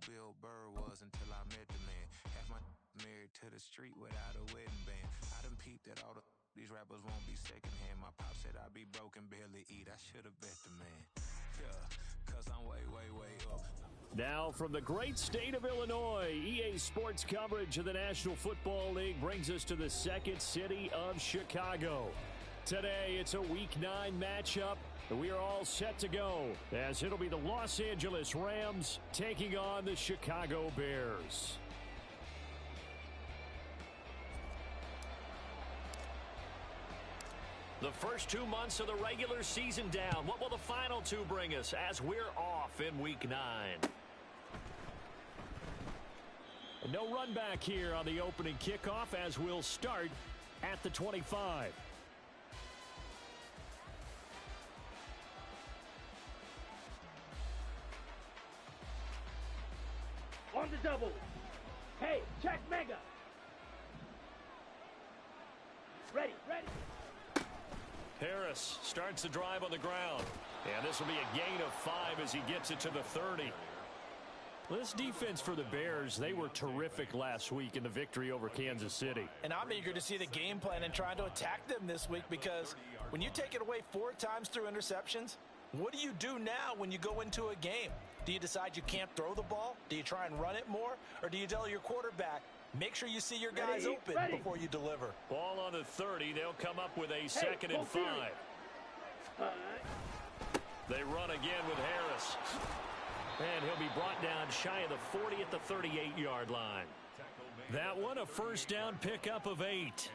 Bill Burr was until I met the man. Half my married to the street without a wedding band. I done peeped that all these rappers won't be secondhand. My pop said I'd be broken, barely eat. I should have bet the man. Yeah, cause I'm way, way, way up. Now from the great state of Illinois, EA Sports coverage of the National Football League brings us to the second city of Chicago. Today, it's a Week 9 matchup, and we are all set to go, as it'll be the Los Angeles Rams taking on the Chicago Bears. The first 2 months of the regular season down. What will the final 2 bring us as we're off in Week 9? And no run back here on the opening kickoff as we'll start at the 25. On the double. Hey, check mega. Ready. Harris starts the drive on the ground. And this will be a gain of 5 as he gets it to the 30. This defense for the Bears, they were terrific last week in the victory over Kansas City. And I'm eager to see the game plan and trying to attack them this week, because when you take it away 4 times through interceptions, what do you do now when you go into a game? Do you decide you can't throw the ball? Do you try and run it more? Or do you tell your quarterback, make sure you see your guys open before you deliver? Ball on the 30. They'll come up with a second and 5. They run again with Harris. And he'll be brought down shy of the 40 at the 38-yard line. That one, a first down pickup of 8.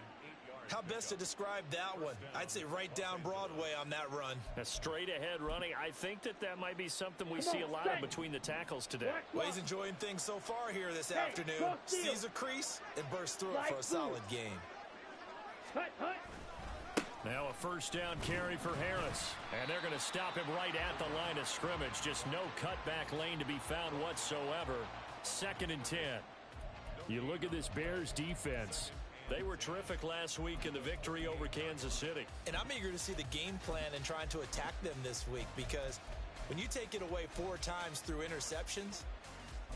How best to describe that one? I'd say right down Broadway on that run. A straight-ahead running. I think that might be something we see a lot of between the tackles today. Well, he's enjoying things so far here this afternoon. Sees a crease and bursts through it for a solid gain. Now a first down carry for Harris. And they're going to stop him right at the line of scrimmage. Just no cutback lane to be found whatsoever. 2nd and 10. You look at this Bears defense. They were terrific last week in the victory over Kansas City. And I'm eager to see the game plan and trying to attack them this week, because when you take it away 4 times through interceptions,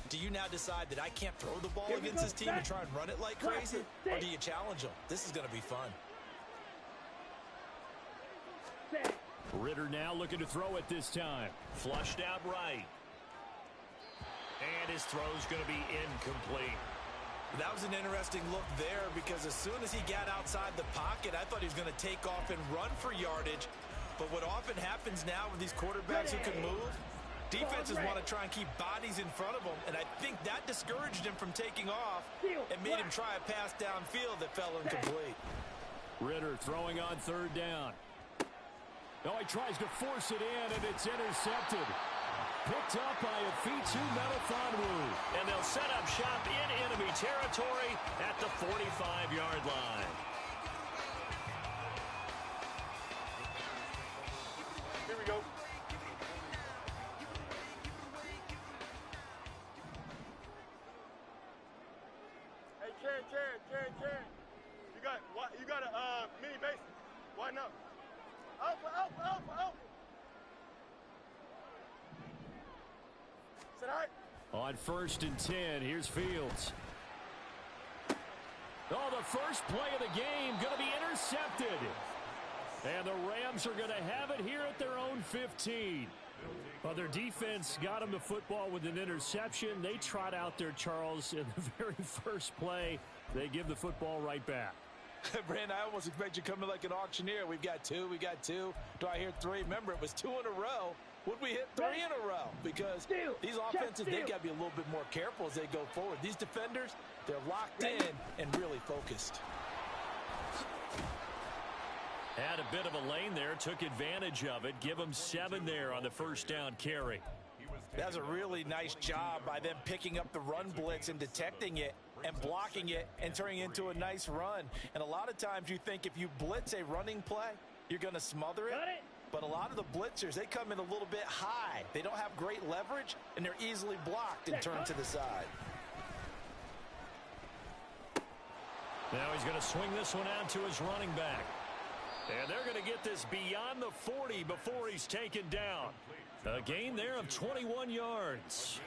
do you now decide that I can't throw the ball against this team and try and run it like crazy? Or do you challenge them? This is going to be fun. Ritter now looking to throw it this time. Flushed out right. And his throw's going to be incomplete. That was an interesting look there, because as soon as he got outside the pocket, I thought he was going to take off and run for yardage. But what often happens now with these quarterbacks who can move, defenses want to try and keep bodies in front of them, and I think that discouraged him from taking off and made him try a pass downfield that fell incomplete. Ritter throwing on 3rd down. Oh, he tries to force it in, and it's intercepted. Picked up by Afitu Metathonwu. And they'll set up shop in enemy territory at the 45-yard line. Here we go. Hey, Chen. You got a mini base. Why not? Alpha. On 1st and 10, here's Fields. Oh, the first play of the game going to be intercepted. And the Rams are going to have it here at their own 15. Well, their defense got them the football with an interception. They trot out there, Charles, in the very first play. They give the football right back. Brandon, I almost expect you coming like an auctioneer. We've got 2. Do I hear 3? Remember, it was 2 in a row. Would we hit 3 in a row? Because these offenses, they've got to be a little bit more careful as they go forward. These defenders, they're locked in and really focused. Had a bit of a lane there, took advantage of it. Give them 7 there on the first down carry. That was a really nice job by them picking up the run blitz and detecting it and blocking it and turning it into a nice run. And a lot of times you think if you blitz a running play, you're going to smother it. But a lot of the blitzers, they come in a little bit high. They don't have great leverage, and they're easily blocked and turned to the side. Now he's going to swing this one out to his running back. And they're going to get this beyond the 40 before he's taken down. A gain there of 21 yards.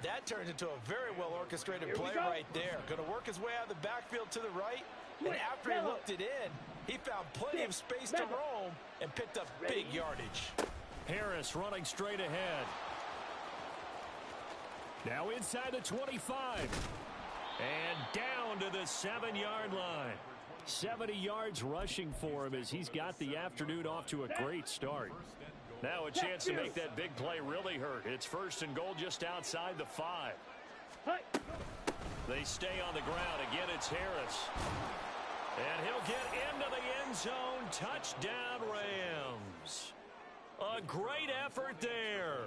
That turns into a very well-orchestrated play right there. Going to work his way out of the backfield to the right. And after he looked it in, he found plenty of space to roam and picked up big yardage. Harris running straight ahead. Now inside the 25. And down to the 7-yard line. 70 yards rushing for him as he's got the afternoon off to a great start. Now a chance to make that big play really hurt. It's 1st and goal just outside the 5. They stay on the ground. Again, it's Harris. And he'll get into the end zone. Touchdown, Rams. A great effort there.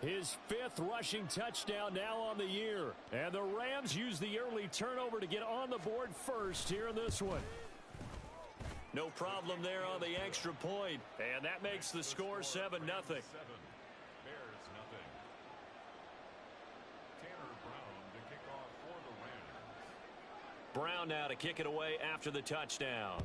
His 5th rushing touchdown now on the year. And the Rams use the early turnover to get on the board first here in this one. No problem there on the extra point. And that makes the score 7-0. Brown now to kick it away after the touchdown.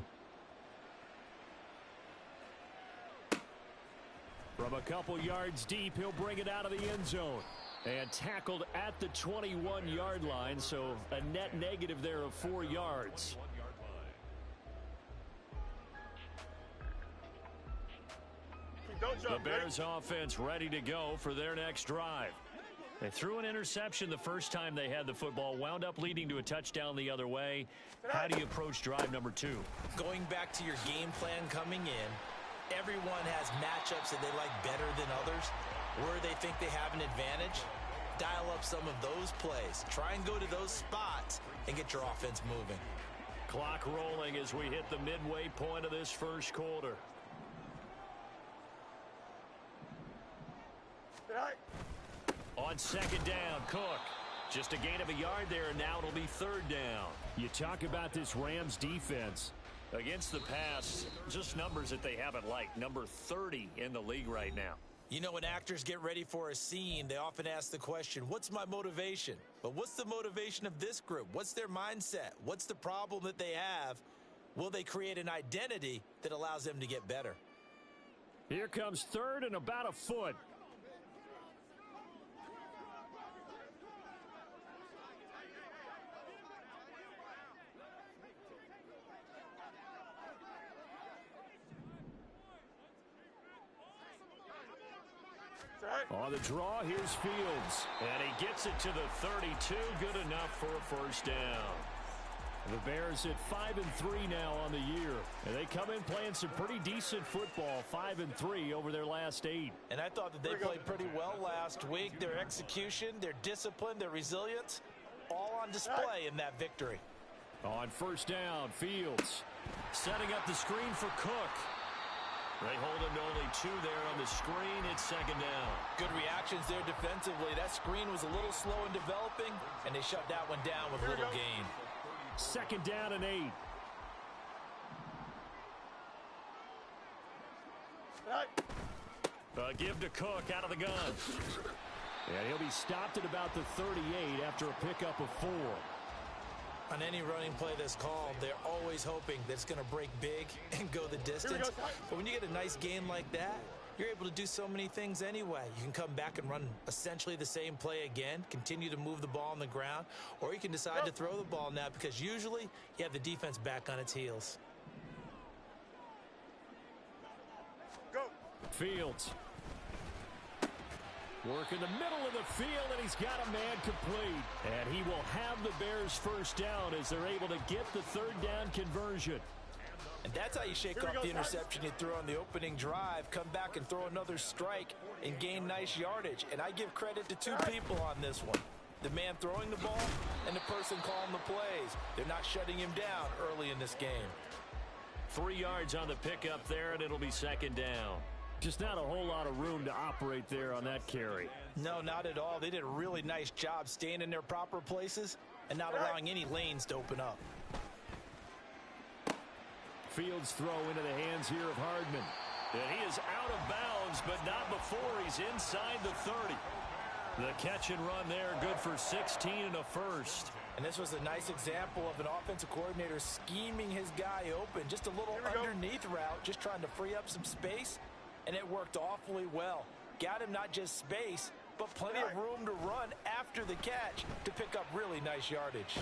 From a couple yards deep, he'll bring it out of the end zone. And tackled at the 21-yard line, so a net negative there of 4 yards. The Bears offense ready to go for their next drive. They threw an interception the first time they had the football, wound up leading to a touchdown the other way. How do you approach drive number 2? Going back to your game plan coming in, everyone has matchups that they like better than others. Where they think they have an advantage, dial up some of those plays. Try and go to those spots and get your offense moving. Clock rolling as we hit the midway point of this first quarter. On 2nd down, Cook. Just a gain of a yard there, and now it'll be 3rd down. You talk about this Rams defense. Against the pass, just numbers that they haven't liked. Number 30 in the league right now. You know, when actors get ready for a scene, they often ask the question, what's my motivation? But what's the motivation of this group? What's their mindset? What's the problem that they have? Will they create an identity that allows them to get better? Here comes 3rd and about a foot. On the draw, here's Fields. And he gets it to the 32. Good enough for a 1st down. The Bears at 5-3 now on the year. And they come in playing some pretty decent football. 5-3 over their last 8. And I thought that they played pretty well last week. Their execution, their discipline, their resilience, all on display in that victory. On 1st down, Fields setting up the screen for Cook. They hold him to only 2 there on the screen. It's 2nd down. Good reactions there defensively. That screen was a little slow in developing, and they shut that one down with little gain. 2nd down and 8. Give to Cook out of the gun. And he'll be stopped at about the 38 after a pickup of 4. On any running play that's called, they're always hoping that it's going to break big and go the distance. But when you get a nice gain like that, you're able to do so many things anyway. You can come back and run essentially the same play again, continue to move the ball on the ground, or you can decide to throw the ball now because usually you have the defense back on its heels. Go. Fields. Work in the middle of the field, and he's got a man complete. And he will have the Bears 1st down as they're able to get the 3rd down conversion. And that's how you shake off the interception you threw on the opening drive, come back and throw another strike and gain nice yardage. And I give credit to 2 people on this one. The man throwing the ball and the person calling the plays. They're not shutting him down early in this game. 3 yards on the pickup there, and it'll be 2nd down. Just not a whole lot of room to operate there on that carry. No, not at all. They did a really nice job staying in their proper places and not allowing any lanes to open up. Fields throw into the hands here of Hardman. And he is out of bounds, but not before he's inside the 30. The catch and run there, good for 16 and a 1st. And this was a nice example of an offensive coordinator scheming his guy open. Just a little underneath route, just trying to free up some space. And it worked awfully well. Got him not just space, but plenty of room to run after the catch to pick up really nice yardage.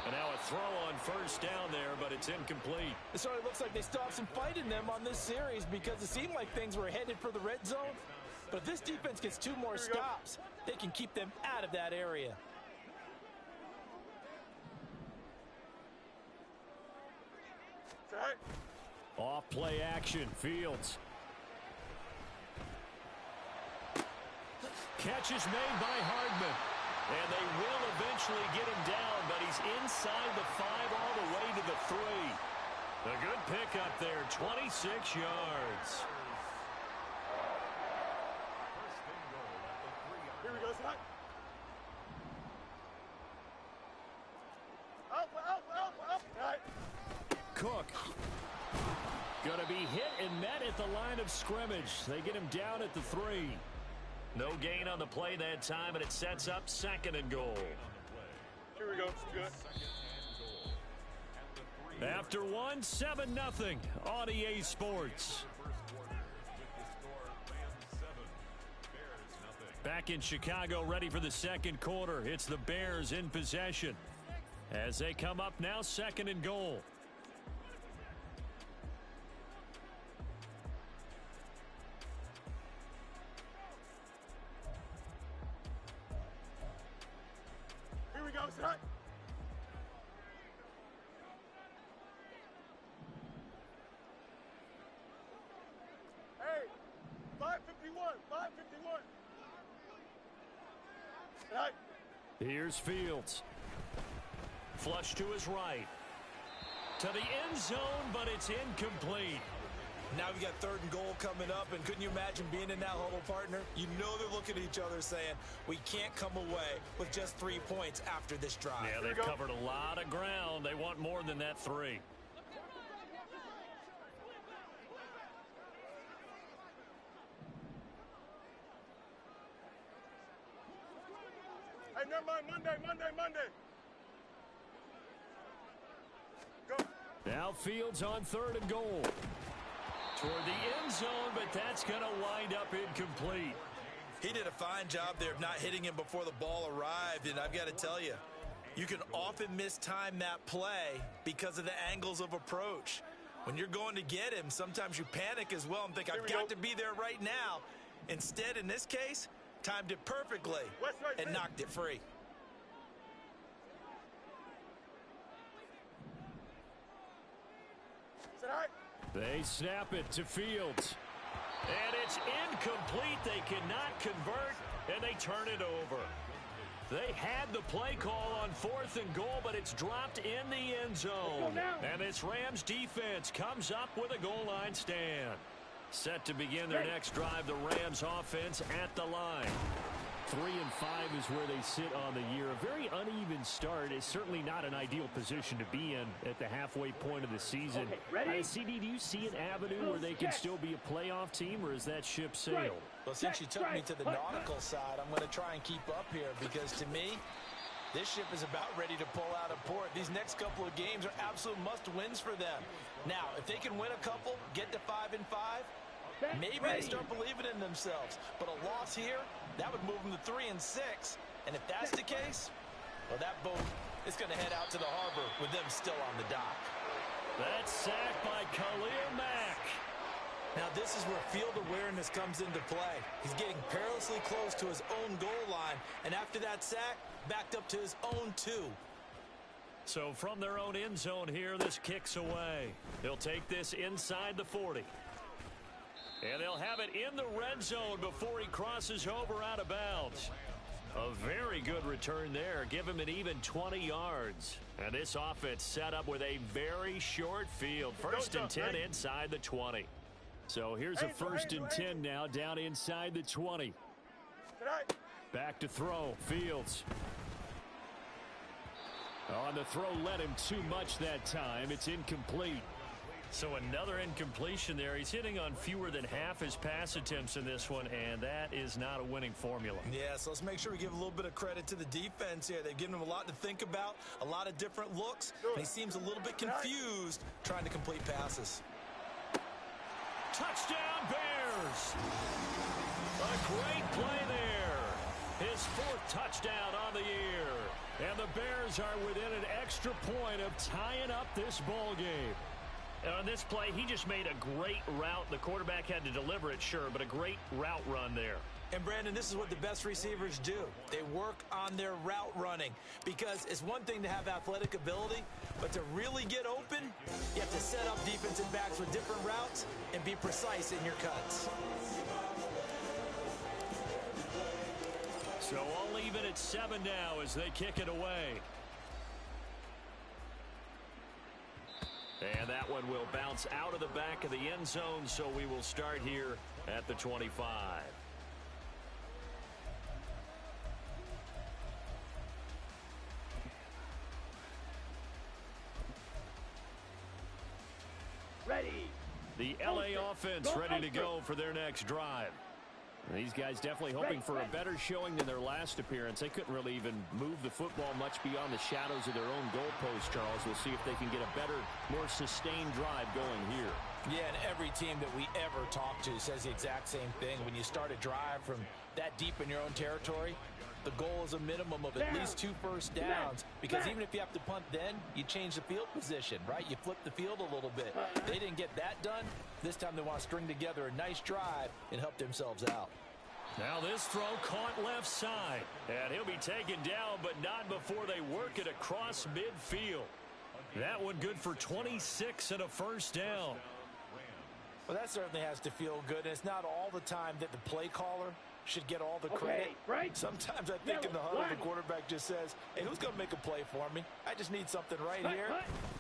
And now a throw on first down there, but it's incomplete. It certainly looks like they still have some fight in them on this series because it seemed like things were headed for the red zone. But if this defense gets 2 more stops, they can keep them out of that area. Off play action, Fields. Catch is made by Hardman. And they will eventually get him down, but he's inside the 5 all the way to the 3. A good pickup there, 26 yards. Here we go, son. Up. All right. Cook. Going to be hit and met at the line of scrimmage. They get him down at the 3. No gain on the play that time, and it sets up 2nd and goal. Here we go. Good. After 1, 7-0 on EA Sports. Back in Chicago, ready for the second quarter. It's the Bears in possession as they come up now 2nd and goal. Here we go, son. Hey, 551. Right. Here's Fields. Flush to his right. To the end zone, but it's incomplete. Now we got 3rd and goal coming up, and couldn't you imagine being in that huddle, partner? You know they're looking at each other saying, we can't come away with just 3 points after this drive. Yeah, they've covered a lot of ground. They want more than that 3. Hey, never mind. Monday. Go. Now Fields on 3rd and goal. Toward the end zone, but that's going to wind up incomplete. He did a fine job there of not hitting him before the ball arrived, and I've got to tell you, you can often mistime that play because of the angles of approach. When you're going to get him, sometimes you panic as well and think, I've got to be there right now. Instead, in this case, timed it perfectly and knocked it free. They snap it to Fields. And it's incomplete. They cannot convert, and they turn it over. They had the play call on 4th and goal, but it's dropped in the end zone. And this Rams defense comes up with a goal line stand. Set to begin their next drive, the Rams offense at the line. 3-5 is where they sit on the year. A very uneven start is certainly not an ideal position to be in at the halfway point of the season. CD, do you see an avenue where they can still be a playoff team, or is that ship sailed? Well, since you took me to the nautical side, I'm going to try and keep up here because, to me, this ship is about ready to pull out of port. These next couple of games are absolute must-wins for them. Now, if they can win a couple, get to 5-5, maybe they start believing in themselves. But a loss here, that would move them to 3-6. And if that's the case, well, that boat is going to head out to the harbor with them still on the dock. That's sacked by Khalil Mack. Now, this is where field awareness comes into play. He's getting perilously close to his own goal line. And after that sack, backed up to his own 2. So from their own end zone here, this kicks away. They'll take this inside the 40. And they'll have it in the red zone before he crosses over out of bounds. A very good return there. Give him an even 20 yards. And this offense set up with a very short field. 1st and 10 inside the 20. So here's a 1st and 10 now down inside the 20. Back to throw. Fields. On the throw, led him too much that time. It's incomplete. So another incompletion there. He's hitting on fewer than half his pass attempts in this one, and that is not a winning formula. Yeah, so let's make sure we give a little bit of credit to the defense here. They've given him a lot to think about, a lot of different looks, and he seems a little bit confused trying to complete passes. Touchdown, Bears! A Great play there. His 4th touchdown on the year. And the Bears are within an extra point of tying up this ball game. On this play, he just made a great route. The quarterback had to deliver it, sure, but a great route run there. And, Brandon, this is what the best receivers do. They work on their route running because it's one thing to have athletic ability, but to really get open, you have to set up defensive backs with different routes and be precise in your cuts. So all even at 7 now as they kick it away. And that one will bounce out of the back of the end zone, so we will start here at the 25. Ready. The LA offense ready to go for their next drive. These guys definitely hoping for a better showing than their last appearance. They couldn't really even move the football much beyond the shadows of their own goalpost, Charles. We'll see if they can get a better, more sustained drive going here. Yeah, and every team that we ever talk to says the exact same thing. When you start a drive from that deep in your own territory, the goal is a minimum of at least 2 first downs, because even if you have to punt then, you change the field position, right? You flip the field a little bit. They didn't get that done. This time they want to string together a nice drive and help themselves out. Now this throw caught left side, and he'll be taken down, but not before they work it across midfield. That one good for 26 and a first down. Well, that certainly has to feel good, and it's not all the time that the play caller should get all the credit. Right. Sometimes I think in the huddle, the quarterback just says, hey, who's going to make a play for me? I just need something right here.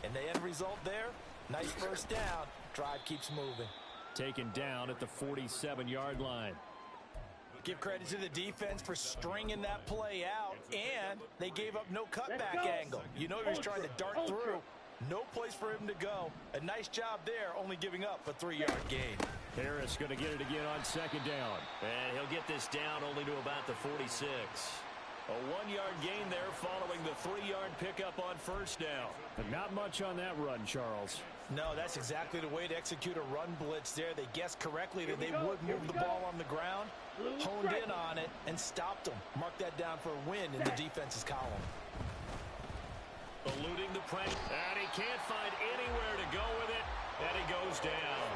And the end result there, nice first down. Drive keeps moving. Taken down at the 47-yard line. Give credit to the defense for stringing that play out, and they gave up no cutback angle. You know he was trying to dart through. No place for him to go. A nice job there, only giving up a 3-yard gain. Harris going to get it again on 2nd down. And he'll get this down only to about the 46. A 1-yard gain there following the 3-yard pickup on 1st down. But not much on that run, Charles. No, that's exactly the way to execute a run blitz there. They guessed correctly that they would move the ball on the ground, honed in on it, and stopped them. Mark that down for a win in the defense's column. Eluding the pressure, and he can't find anywhere to go with it, and he goes down.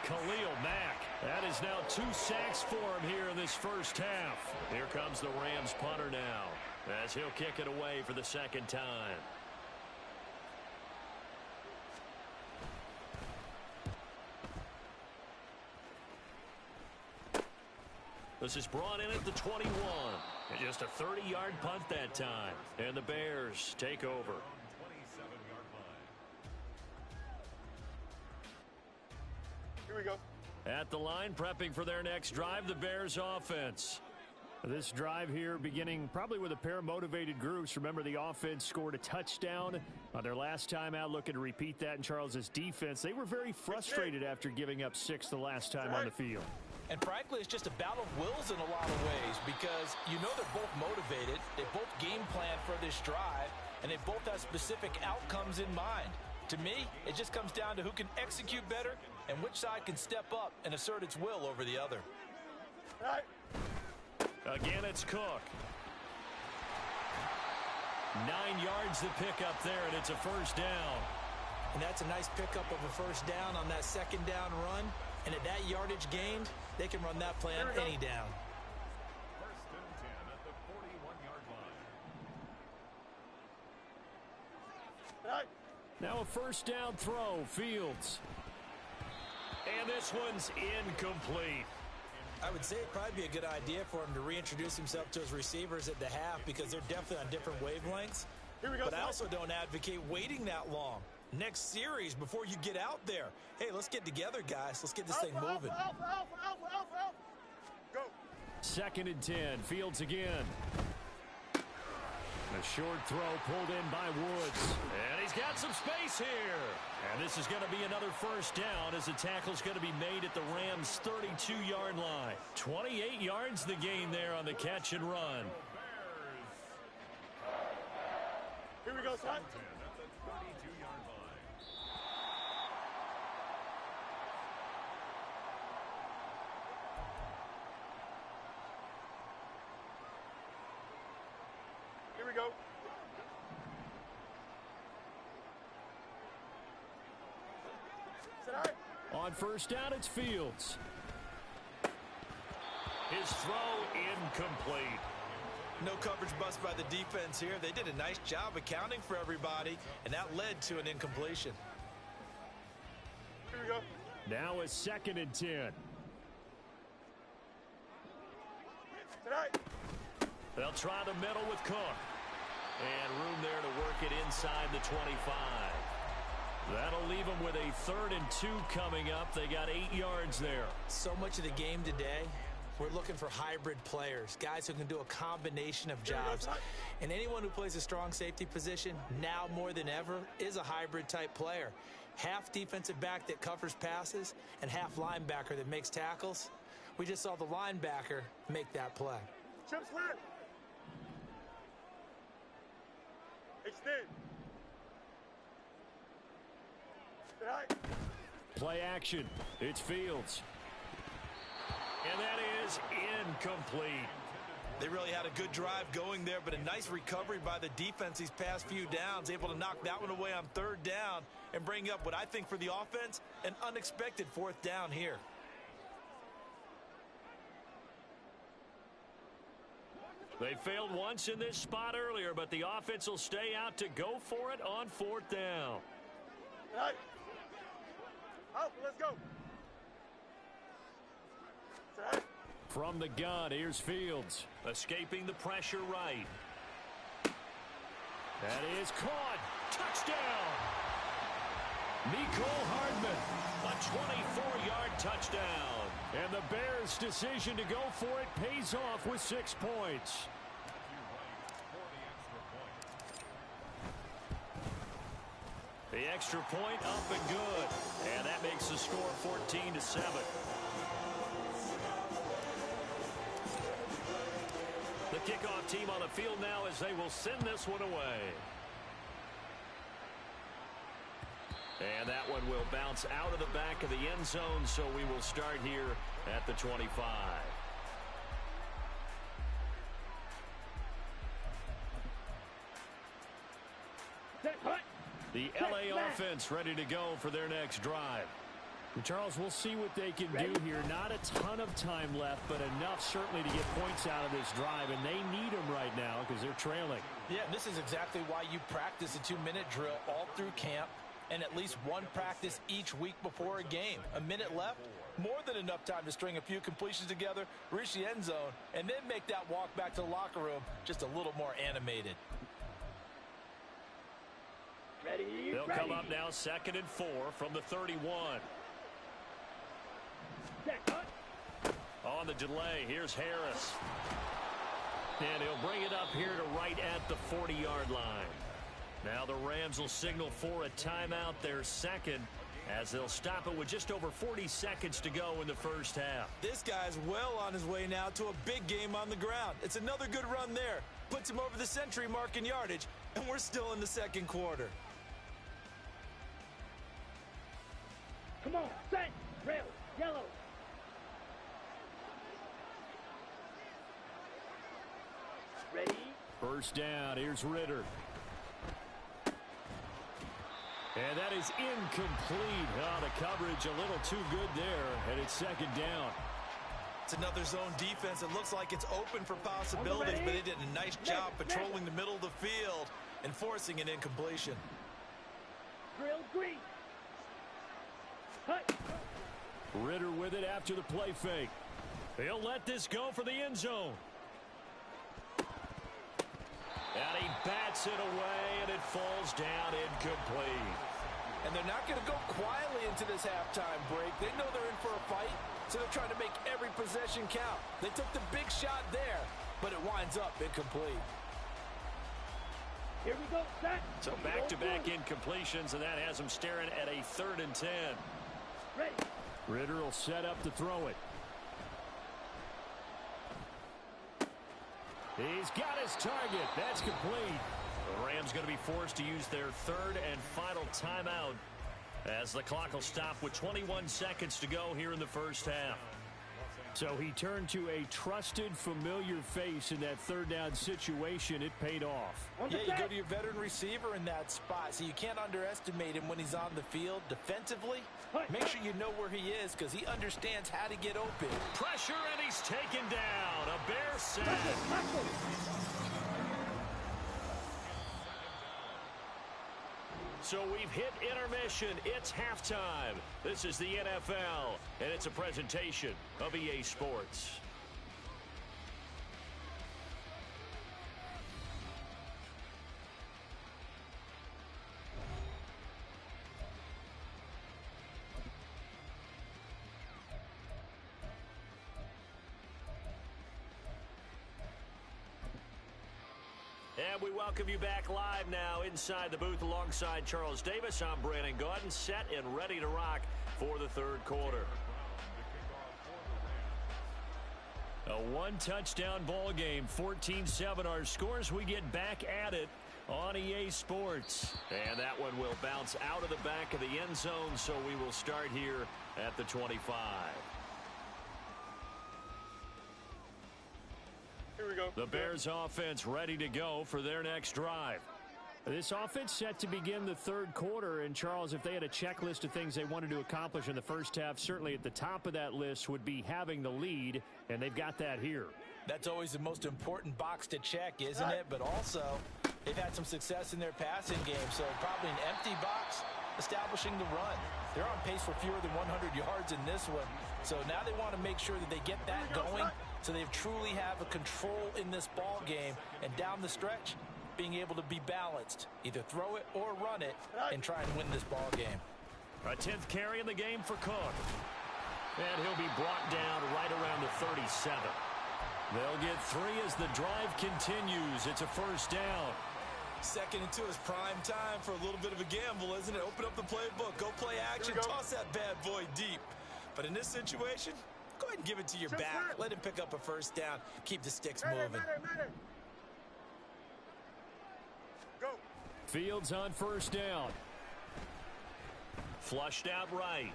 Khalil Mack, that is now 2 sacks for him here in this first half. Here comes the Rams punter now, as he'll kick it away for the 2nd time. This is brought in at the 21. And just a 30-yard punt that time. And the Bears take over. Here we go. At the line, prepping for their next drive, the Bears offense. This drive here beginning probably with a pair of motivated groups. Remember, the offense scored a touchdown on their last time out. Looking to repeat that in Charles's defense. They were very frustrated after giving up 6 the last time on the field. And frankly, it's just a battle of wills in a lot of ways, because you know they're both motivated. They both game plan for this drive, and they both have specific outcomes in mind. To me, it just comes down to who can execute better and which side can step up and assert its will over the other. Again, it's Cook. 9 yards to pick up there, and it's a first down. And that's a nice pickup of a first down on that 2nd down run. And at that yardage gained, they can run that play on any down. First and 10 at the 41-yard line. Now a first down throw, Fields. And this one's incomplete. I would say it'd probably be a good idea for him to reintroduce himself to his receivers at the half, because they're definitely on different wavelengths. Here we go. But I also don't advocate waiting that long. Next series before you get out there. Hey, let's get together, guys. Let's get this thing moving. Alpha. Go. 2nd and 10. Fields again. A short throw pulled in by Woods. And he's got some space here. And this is going to be another first down, as the tackle's going to be made at the Rams' 32-yard line. 28 yards the gain there on the catch and run. Here we go, son. go. On first down, it's Fields. His throw incomplete. No coverage bust by the defense here. They did a nice job accounting for everybody, and that led to an incompletion. Here we go. Now a 2nd and 10. Tonight. They'll try the middle with Cook. And room there to work it inside the 25. That'll leave them with a 3rd and 2 coming up. They got 8 yards there. So much of the game today, we're looking for hybrid players, guys who can do a combination of jobs. And anyone who plays a strong safety position, now more than ever, is a hybrid type player. Half defensive back that covers passes and half linebacker that makes tackles. We just saw the linebacker make that play. Chip slant. Extend. Tonight. Play action. It's Fields. And that is incomplete. They really had a good drive going there, but a nice recovery by the defense these past few downs, able to knock that one away on 3rd down and bring up what I think for the offense, an unexpected 4th down here. They failed once in this spot earlier, but the offense will stay out to go for it on 4th down. Tonight. Out, let's go. Tonight. From the gun, here's Fields. Escaping the pressure right. That is caught. Touchdown! Mecole Hardman. A 24-yard touchdown. And the Bears' decision to go for it pays off with 6 points. The extra point up and good. And that makes the score 14-7. The kickoff team on the field now as they will send this one away. And that one will bounce out of the back of the end zone, so we will start here at the 25. The LA offense ready to go for their next drive. And Charles, we'll see what they can do here. Not a ton of time left, but enough certainly to get points out of this drive, and they need them right now because they're trailing. Yeah, and this is exactly why you practice a 2-minute drill all through camp and at least one practice each week before a game. A minute left, more than enough time to string a few completions together, reach the end zone, and then make that walk back to the locker room just a little more animated. They'll come up now 2nd and 4 from the 31. On the delay, here's Harris. And he'll bring it up here to right at the 40-yard line. Now the Rams will signal for a timeout, their 2nd, as they'll stop it with just over 40 seconds to go in the first half. This guy's well on his way now to a big game on the ground. It's another good run there. Puts him over the century mark in yardage, and we're still in the 2nd quarter. Come on, set, rail, yellow. Ready? First down, here's Ritter. And that is incomplete. Oh, the coverage a little too good there, and it's 2nd down. It's another zone defense. It looks like it's open for possibilities, but they did a nice job patrolling the middle of the field and forcing an incompletion. Drill green. Hut. Ritter with it after the play fake. He'll let this go for the end zone. And he bats it away, and it falls down incomplete. And they're not going to go quietly into this halftime break. They know they're in for a fight, so they're trying to make every possession count. They took the big shot there, but it winds up incomplete. Here we go, set. So back-to-back incompletions, and that has them staring at a 3rd and 10. Ready. Ritter will set up to throw it. He's got his target. That's complete. The Rams going to be forced to use their 3rd and final timeout as the clock will stop with 21 seconds to go here in the first half. So he turned to a trusted, familiar face in that third down situation. It paid off. Yeah, you go to your veteran receiver in that spot, so you can't underestimate him when he's on the field. Defensively, make sure you know where he is because he understands how to get open. Pressure, and he's taken down. A Bear sack. So we've hit intermission. It's halftime. This is the NFL, and it's a presentation of EA Sports. And we welcome you back live now inside the booth alongside Charles Davis. I'm Brandon Gaudin, set and ready to rock for the third quarter. A one-touchdown ball game, 14-7 our scores. We get back at it on EA Sports. And that one will bounce out of the back of the end zone, so we will start here at the 25. Here we go. The Bears offense ready to go for their next drive. This offense set to begin the third quarter. And, Charles, if they had a checklist of things they wanted to accomplish in the first half, certainly at the top of that list would be having the lead, and they've got that here. That's always the most important box to check, isn't it? But also, they've had some success in their passing game, so probably an empty box establishing the run. They're on pace for fewer than 100 yards in this one. So now they want to make sure that they get that going so they truly have a control in this ball game. And down the stretch, being able to be balanced. Either throw it or run it and try and win this ball game. A 10th carry in the game for Cook. And he'll be brought down right around the 37. They'll get 3 as the drive continues. It's a first down. 2nd and 2 is prime time for a little bit of a gamble, isn't it? Open up the playbook, go play action, toss that bad boy deep. But in this situation, go ahead and give it to your back. Let him pick up a first down. Keep the sticks moving. Go. Fields on first down. Flushed out right.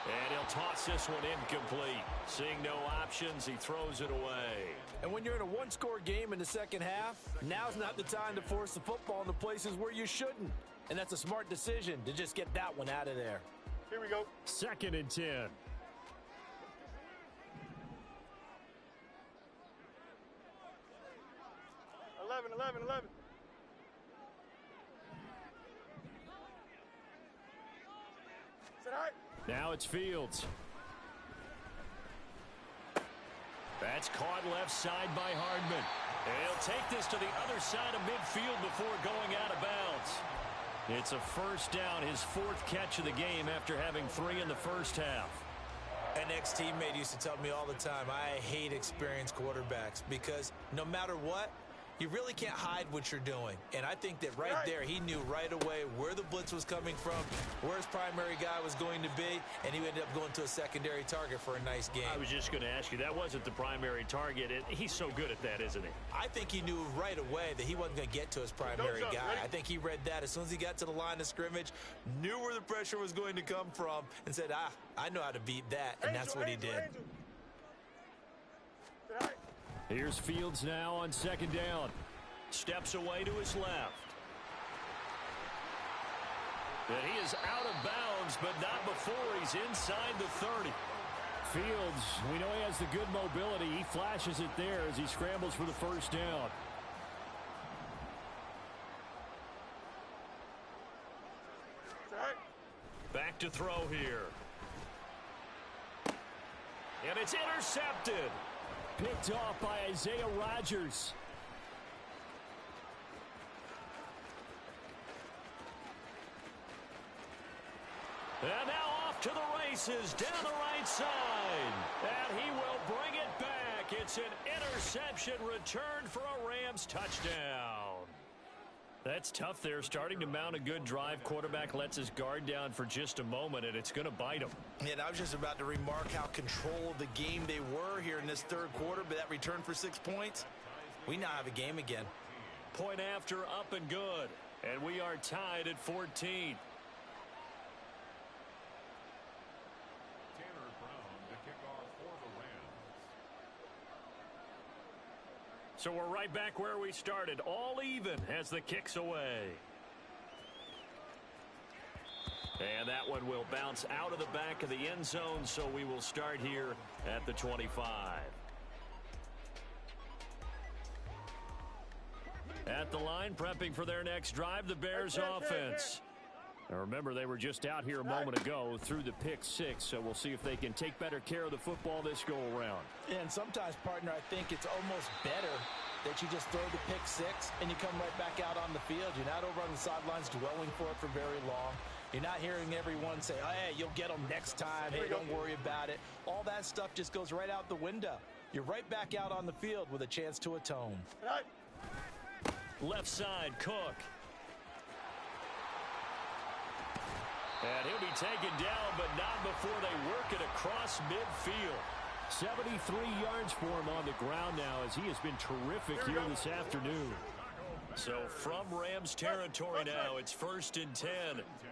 And he'll toss this one incomplete. Seeing no options, he throws it away. And when you're in a one-score game in the second half, now's not the time to force the football into places where you shouldn't. And that's a smart decision to just get that one out of there. Here we go. 2nd and 10. 11. Sit high. Now it's Fields. That's caught left side by Hardman. And he'll take this to the other side of midfield before going out of bounds. It's a first down, his 4th catch of the game after having 3 in the first half. An ex-teammate used to tell me all the time, I hate experienced quarterbacks because no matter what, you really can't hide what you're doing. And I think that right there, he knew right away where the blitz was coming from, where his primary guy was going to be, and he ended up going to a secondary target for a nice game. I was just going to ask you, that wasn't the primary target. He's so good at that, isn't he? I think he knew right away that he wasn't going to get to his primary guy. I think he read that as soon as he got to the line of scrimmage, knew where the pressure was going to come from, and said, I know how to beat that, and that's what he did. Here's Fields now on 2nd down. Steps away to his left. And he is out of bounds, but not before he's inside the 30. Fields, we know he has the good mobility. He flashes it there as he scrambles for the first down. Back to throw here. And it's intercepted. Picked off by Isaiah Rodgers. And now off to the races down the right side. And he will bring it back. It's an interception returned for a Rams touchdown. That's tough there. Starting to mount a good drive. Quarterback lets his guard down for just a moment, and it's going to bite him. Yeah, and I was just about to remark how control of the game they were here in this third quarter, but that return for 6 points, we now have a game again. Point after, up and good. And we are tied at 14. Tanner Brown to kick off 4th So we're right back where we started, all even as the kick's away. And that one will bounce out of the back of the end zone, so we will start here at the 25. At the line, prepping for their next drive, the Bears offense. Now remember, they were just out here a moment ago through the pick six, so we'll see if they can take better care of the football this go-around. And sometimes, partner, I think it's almost better that you just throw the pick six and you come right back out on the field. You're not over on the sidelines dwelling for it for very long. You're not hearing everyone say, oh, hey, you'll get them next time. Hey, don't worry about it. All that stuff just goes right out the window. You're right back out on the field with a chance to atone. Left side, Cook. And he'll be taken down, but not before they work it across midfield. 73 yards for him on the ground now, as he has been terrific here this afternoon. So from Rams territory now, it's 1st and 10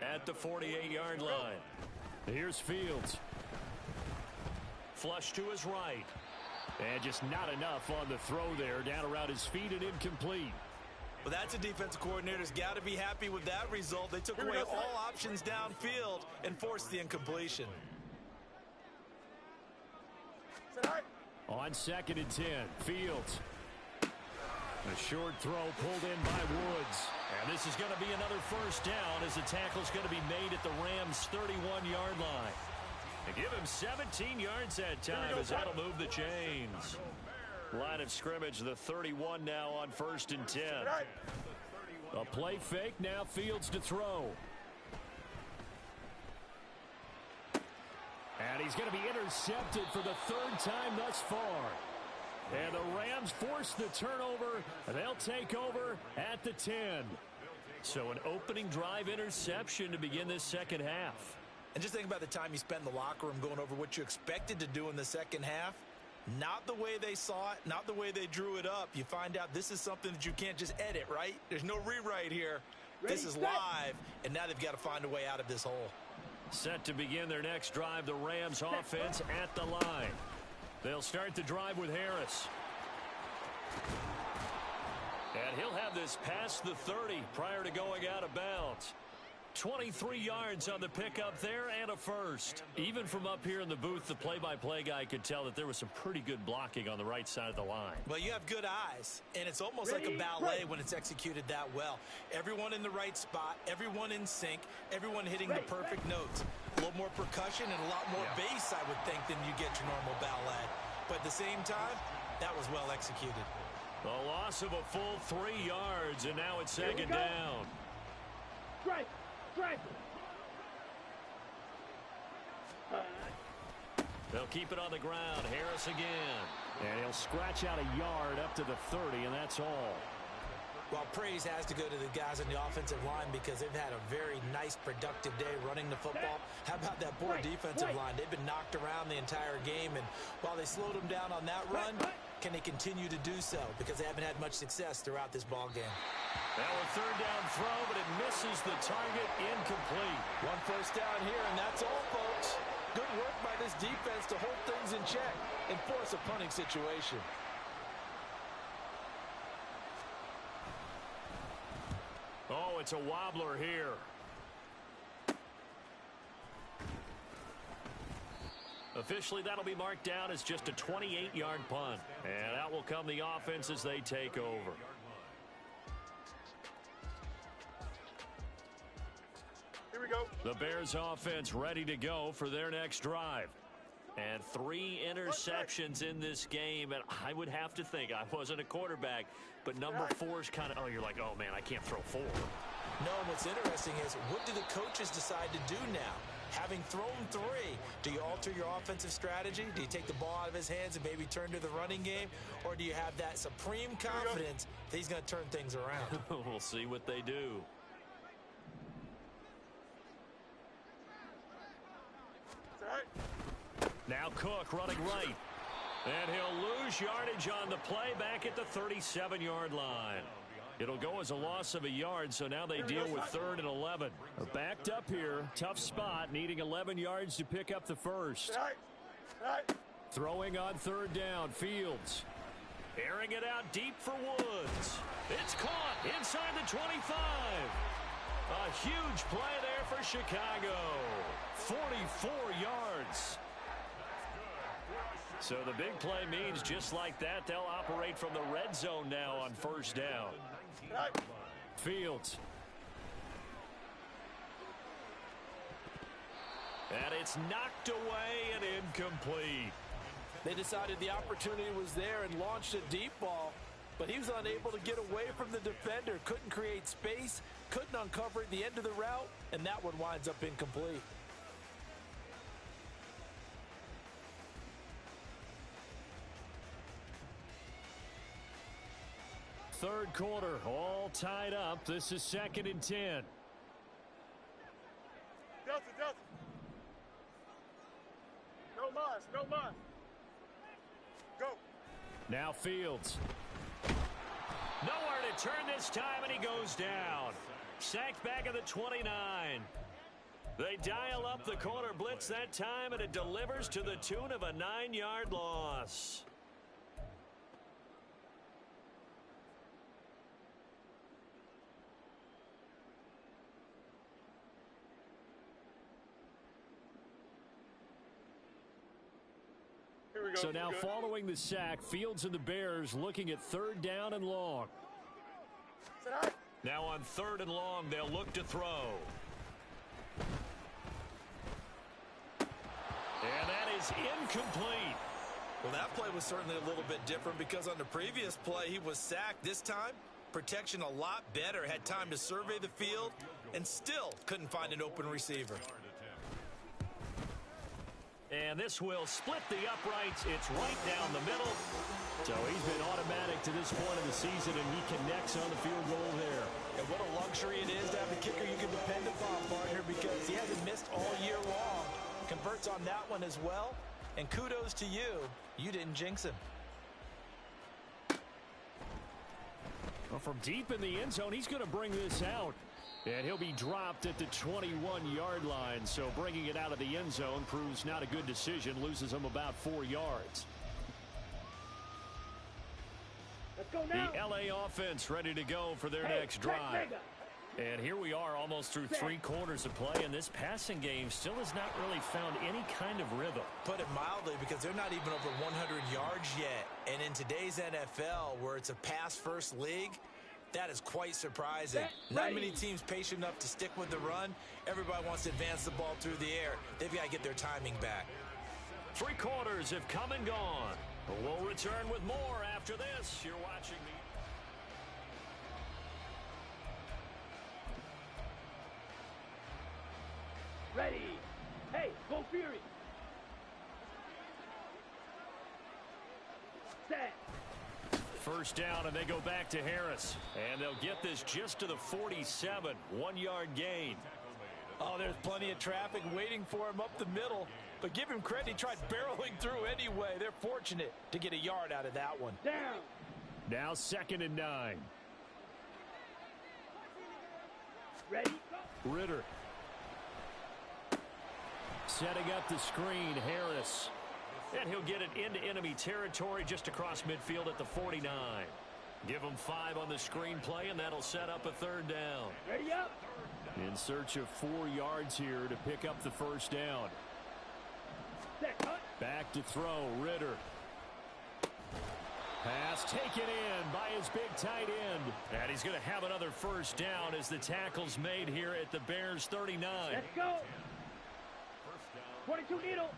at the 48-yard line. Here's Fields. Flush to his right. And just not enough on the throw there, down around his feet and incomplete. Well, that's a defensive coordinator's got to be happy with that result. They took away all options downfield and forced the incompletion. On 2nd and 10, Fields. A short throw pulled in by Woods. And this is going to be another first down as the tackle's going to be made at the Rams' 31-yard line. And give him 17 yards that time as that'll move the chains. Line of scrimmage, the 31 now on 1st and 10. A play fake, now Fields to throw. And he's going to be intercepted for the 3rd time thus far. And the Rams force the turnover. They'll take over at the 10. So an opening drive interception to begin this second half. And just think about the time you spend in the locker room going over what you expected to do in the second half. Not the way they saw it, not the way they drew it up. You find out this is something that you can't just edit, right? There's no rewrite here. This is live, and now they've got to find a way out of this hole. Set to begin their next drive, the Rams offense at the line. They'll start the drive with Harris. And he'll have this past the 30 prior to going out of bounds. 23 yards on the pickup there and a first. Even from up here in the booth, the play-by-play guy could tell that there was some pretty good blocking on the right side of the line. Well, you have good eyes, and it's almost like a ballet when it's executed that well. Everyone in the right spot, everyone in sync, everyone hitting the perfect notes. A little more percussion and a lot more bass, I would think, than you get your normal ballet. But at the same time, that was well executed. A loss of a full 3 yards, and now it's 2nd down. Strike! Strike! They'll keep it on the ground. Harris again. And he'll scratch out a yard up to the 30, and that's all. Well, praise has to go to the guys on the offensive line because they've had a very nice, productive day running the football. How about that poor defensive line? They've been knocked around the entire game, and while they slowed them down on that run, can they continue to do so? Because they haven't had much success throughout this ball game. Now a 3rd down throw, but it misses the target, incomplete. 1 first down here, and that's all, folks. Good work by this defense to hold things in check and force a punting situation. Oh, it's a wobbler here. Officially, that'll be marked down as just a 28-yard punt. And out will come the offense as they take over. Here we go. The Bears offense ready to go for their next drive. And 3 interceptions in this game, and I would have to think, I wasn't a quarterback, but number 4 is kind of, you're like, oh, man, I can't throw 4. No, and what's interesting is, what do the coaches decide to do now? Having thrown 3, do you alter your offensive strategy? Do you take the ball out of his hands and maybe turn to the running game? Or do you have that supreme confidence that he's going to turn things around? We'll see what they do. Now Cook running right. And he'll lose yardage on the play back at the 37-yard line. It'll go as a loss of a yard, so now they deal with 3rd and 11. Backed up here, tough spot, needing 11 yards to pick up the first. Throwing on 3rd down, Fields. Airing it out deep for Woods. It's caught inside the 25. A huge play there for Chicago. 44 yards. So the big play means just like that, they'll operate from the red zone now on first down. Fields. And it's knocked away and incomplete. They decided the opportunity was there and launched a deep ball, but he was unable to get away from the defender. Couldn't create space, couldn't uncover the end of the route, and that one winds up incomplete. Third quarter, all tied up. This is 2nd and 10. Delta, Delta. No mas, no mas. Go. Now Fields. Nowhere to turn this time, and he goes down. Sacked back at the 29. They dial up the corner blitz that time, and it delivers to the tune of a 9-yard loss. So now following the sack, Fields and the Bears looking at 3rd down and long. Now on 3rd and long, they'll look to throw. And that is incomplete. Well, that play was certainly a little bit different because on the previous play, he was sacked. This time, protection a lot better. Had time to survey the field and still couldn't find an open receiver. And this will split the uprights. It's right down the middle. So he's been automatic to this point of the season, and he connects on the field goal there. And what a luxury it is to have a kicker you can depend upon, partner, because he hasn't missed all year long. Converts on that one as well. And kudos to you. You didn't jinx him. Well, from deep in the end zone, he's going to bring this out. And he'll be dropped at the 21-yard line. So bringing it out of the end zone proves not a good decision. Loses him about 4 yards. Let's go now. The LA offense ready to go for their next drive. And here we are almost through 3 quarters of play, and this passing game still has not really found any kind of rhythm. Put it mildly, because they're not even over 100 yards yet. And in today's NFL, where it's a pass-first league, that is quite surprising. Not many teams patient enough to stick with the run. Everybody wants to advance the ball through the air. They've got to get their timing back. 3 quarters have come and gone. We'll return with more after this. You're watching the... Ready. Hey, go Fury. Set. First down, and they go back to Harris. And they'll get this just to the 47. 1-yard gain. Oh, there's plenty of traffic waiting for him up the middle. But give him credit, he tried barreling through anyway. They're fortunate to get a yard out of that one. Down. Now 2nd and 9. Ready. Ritter. Setting up the screen, Harris. And he'll get it into enemy territory just across midfield at the 49. Give him 5 on the screenplay, and that'll set up a 3rd down. Ready up. In search of 4 yards here to pick up the first down. Set, cut. Back to throw, Ritter. Pass taken in by his big tight end. And he's going to have another first down as the tackle's made here at the Bears 39. Let's go. 22 needle.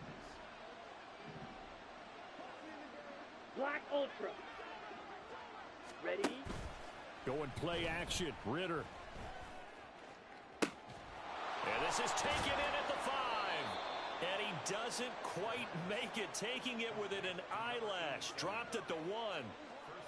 Black Ultra. Ready? Going play action. Ritter. And this is taken in at the 5. And he doesn't quite make it. Taking it within an eyelash. Dropped at the 1.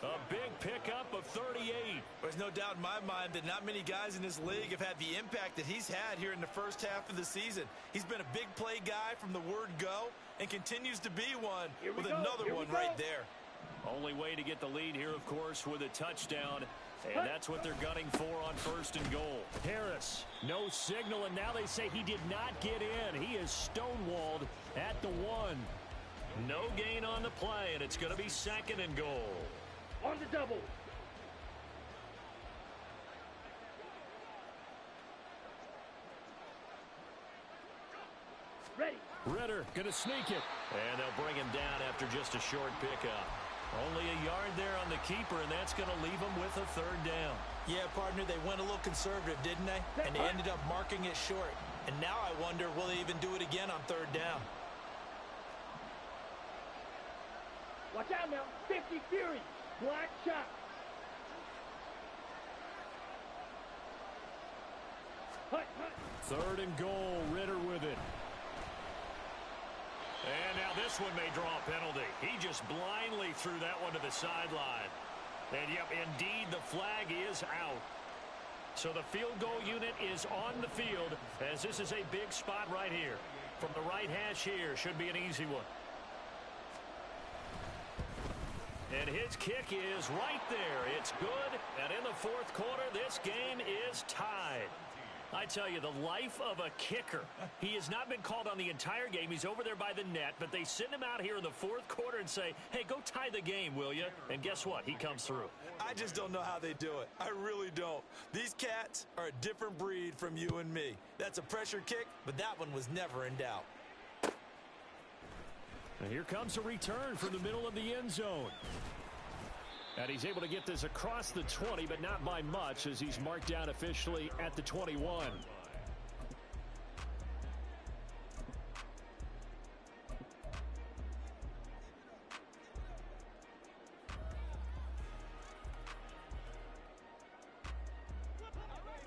A big pickup of 38. There's no doubt in my mind that not many guys in this league have had the impact that he's had here in the first half of the season. He's been a big play guy from the word go and continues to be one with another one right there. Only way to get the lead here, of course, with a touchdown. And that's what they're gunning for on 1st and goal. Harris, no signal, and now they say he did not get in. He is stonewalled at the 1. No gain on the play, and it's going to be 2nd and goal. On the double. Ready. Ritter going to sneak it. And they'll bring him down after just a short pickup. Only a yard there on the keeper, and that's going to leave him with a third down. Yeah, partner, they went a little conservative, didn't they? And they ended up marking it short. And now I wonder, will they even do it again on third down? Watch out now. 50 Fury. Black shot. Hut, hut. Third and goal. Ritter with it. And now this one may draw a penalty. He just blindly threw that one to the sideline. And, yep, indeed, the flag is out. So the field goal unit is on the field, as this is a big spot right here. From the right hash here, should be an easy one. And his kick is right there. It's good. And in the fourth quarter, this game is tied. I tell you, the life of a kicker. He has not been called on the entire game. He's over there by the net, but they send him out here in the fourth quarter and say, hey, go tie the game, will you? And guess what? He comes through. I just don't know how they do it. I really don't. These cats are a different breed from you and me. That's a pressure kick, but that one was never in doubt. And here comes a return from the middle of the end zone. And he's able to get this across the 20, but not by much, as he's marked down officially at the 21.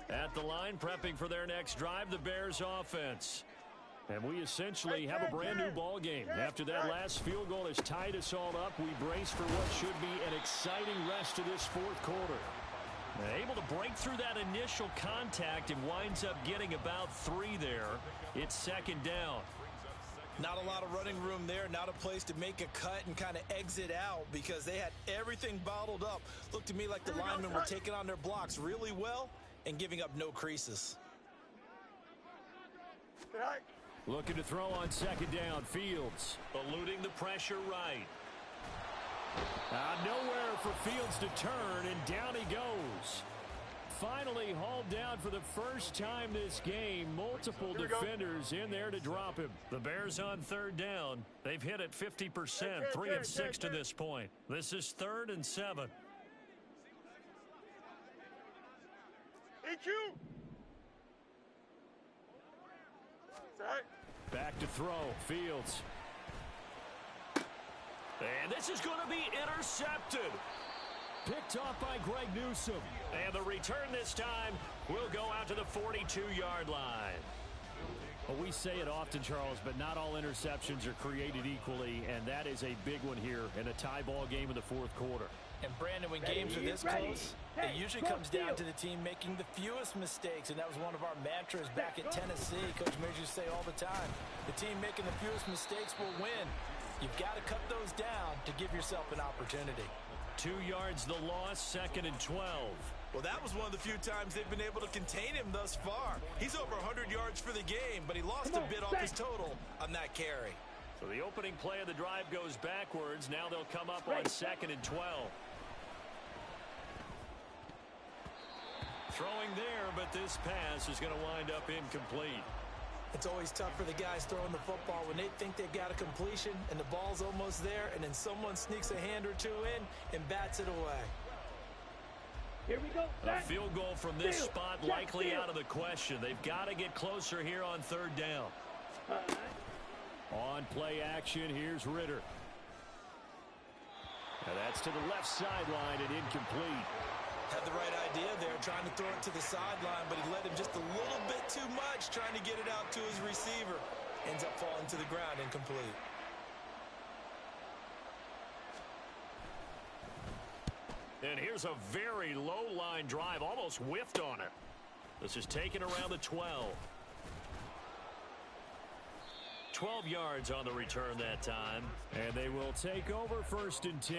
At the line, prepping for their next drive, the Bears offense. And we essentially have a brand new ball game. After that last field goal has tied us all up, we brace for what should be an exciting rest of this fourth quarter. Able to break through that initial contact and winds up getting about 3 there. It's second down. Not a lot of running room there, not a place to make a cut and kind of exit out because they had everything bottled up. Looked to me like the linemen were taking on their blocks really well and giving up no creases. Looking to throw on second down. Fields Eluding the pressure right. nowhere for Fields to turn, and down he goes. Finally hauled down for the first time this game. Multiple defenders in there to drop him. The Bears on third down. They've hit it 50%, 3 of 6 to this point. This is 3rd and 7. EQ. Back to throw. Fields. And this is going to be intercepted. Picked off by Greg Newsome. And the return this time will go out to the 42-yard line. Well, we say it often, Charles, but not all interceptions are created equally, and that is a big one here in a tie ball game in the fourth quarter. And, Brandon, when games are this close, it usually comes down to the team making the fewest mistakes, and that was one of our mantras back at Tennessee. Coach Mears used to say all the time, the team making the fewest mistakes will win. You've got to cut those down to give yourself an opportunity. 2 yards the loss, 2nd and 12. Well, that was one of the few times they've been able to contain him thus far. He's over 100 yards for the game, but he lost a bit off his total on that carry. So the opening play of the drive goes backwards. Now they'll come up on 2nd and 12. Throwing there, but this pass is going to wind up incomplete. It's always tough for the guys throwing the football when they think they've got a completion and the ball's almost there, and then someone sneaks a hand or two in and bats it away. Here we go. A field goal from this spot likely out of the question. They've got to get closer here on third down. On play action, here's Ritter. And that's to the left sideline and incomplete. Had the right idea there, trying to throw it to the sideline, but he let him just a little bit too much, trying to get it out to his receiver. Ends up falling to the ground, incomplete. And here's a very low line drive, almost whiffed on it. This is taken around the 12. 12 yards on the return that time. And they will take over 1st and 10.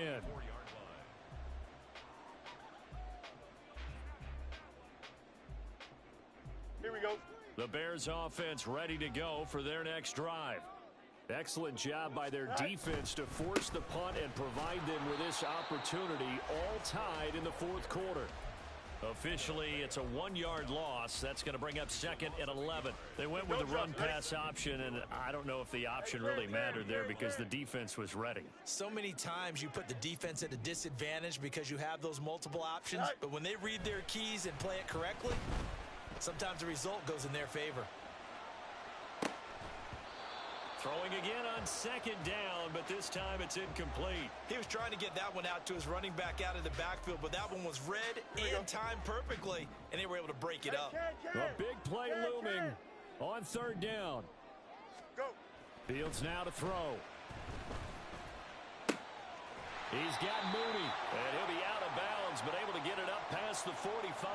Here we go. The Bears offense ready to go for their next drive. Excellent job by their defense to force the punt and provide them with this opportunity, all tied in the fourth quarter. Officially, it's a 1-yard loss. That's going to bring up second and 11. They went with the run-pass option, and I don't know if the option really mattered there because the defense was ready. So many times you put the defense at a disadvantage because you have those multiple options, but when they read their keys and play it correctly, sometimes the result goes in their favor. Throwing again on second down, but this time it's incomplete. He was trying to get that one out to his running back out of the backfield, but that one was read and timed perfectly, and they were able to break it up. A big play looming on third down. Go. Fields now to throw. He's got Mooney, and he'll be out of bounds, but able to get it up past the 45.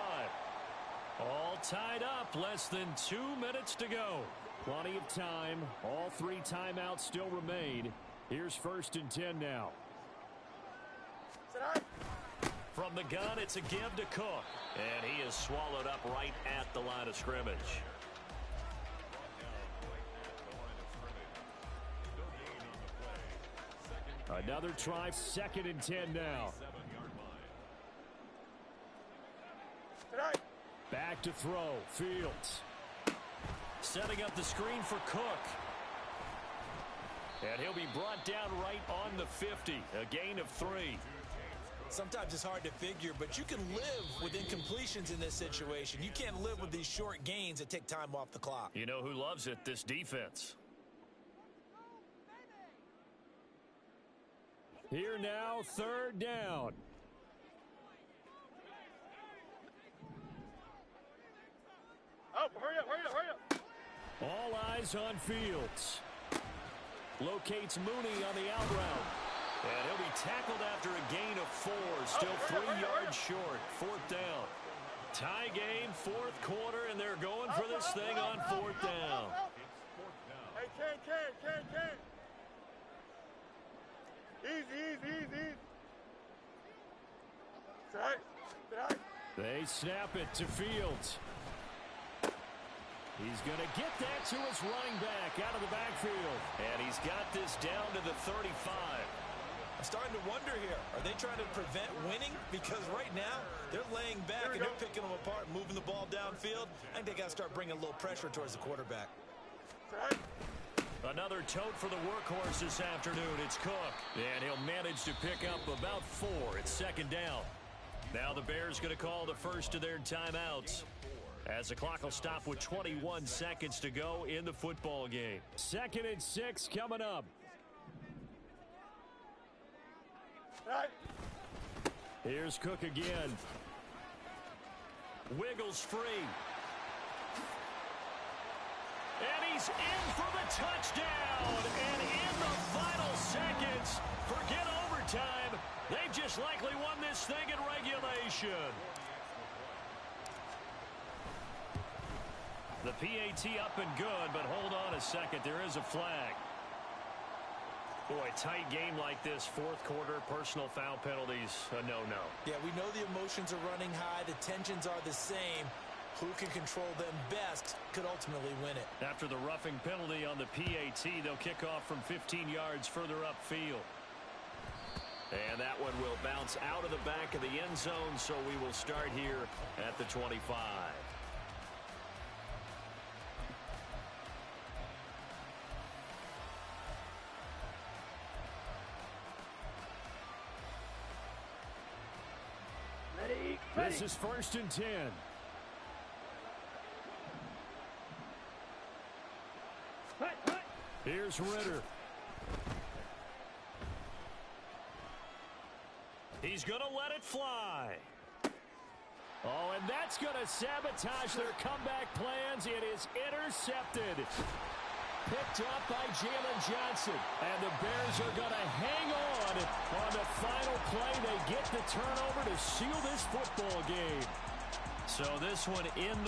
All tied up, less than 2 minutes to go. Plenty of time. All 3 timeouts still remain. Here's 1st and 10 now. From the gun, it's a give to Cook. And he is swallowed up right at the line of scrimmage. Another try, 2nd and 10 now. Back to throw. Fields. Setting up the screen for Cook. And he'll be brought down right on the 50. A gain of 3. Sometimes it's hard to figure, but you can live with incompletions in this situation. You can't live with these short gains that take time off the clock. You know who loves it? This defense. Here now, 3rd down. Oh, hurry up, hurry up, hurry up. All eyes on Fields. Locates Mooney on the out route. And he'll be tackled after a gain of 4. Still 3 yards short. 4th down. Tie game, 4th quarter, and they're going for this thing on 4th down. Hey, Ken. Easy. Right. They snap it to Fields. He's going to get that to his running back out of the backfield. And he's got this down to the 35. I'm starting to wonder here. Are they trying to prevent winning? Because right now, they're laying back and they're picking them apart, moving the ball downfield. I think they got to start bringing a little pressure towards the quarterback. Another tote for the workhorse this afternoon. It's Cook. And he'll manage to pick up about 4. It's 2nd down. Now the Bears going to call the first of their timeouts, as the clock will stop with 21 seconds to go in the football game. 2nd and 6 coming up. Here's Cook again. Wiggles free. And he's in for the touchdown. And in the final seconds, forget overtime. They've just likely won this thing in regulation. The PAT up and good, but hold on a second. There is a flag. Boy, tight game like this, 4th quarter, personal foul penalties, a no-no. Yeah, we know the emotions are running high. The tensions are the same. Who can control them best could ultimately win it. After the roughing penalty on the PAT, they'll kick off from 15 yards further upfield. And that one will bounce out of the back of the end zone, so we will start here at the 25. This is 1st and 10. Here's Ritter. He's going to let it fly. Oh, and that's going to sabotage their comeback plans. It is intercepted. Picked up by Jalen Johnson. And the Bears are going to hang on the final play. They get the turnover to seal this football game. So this one in the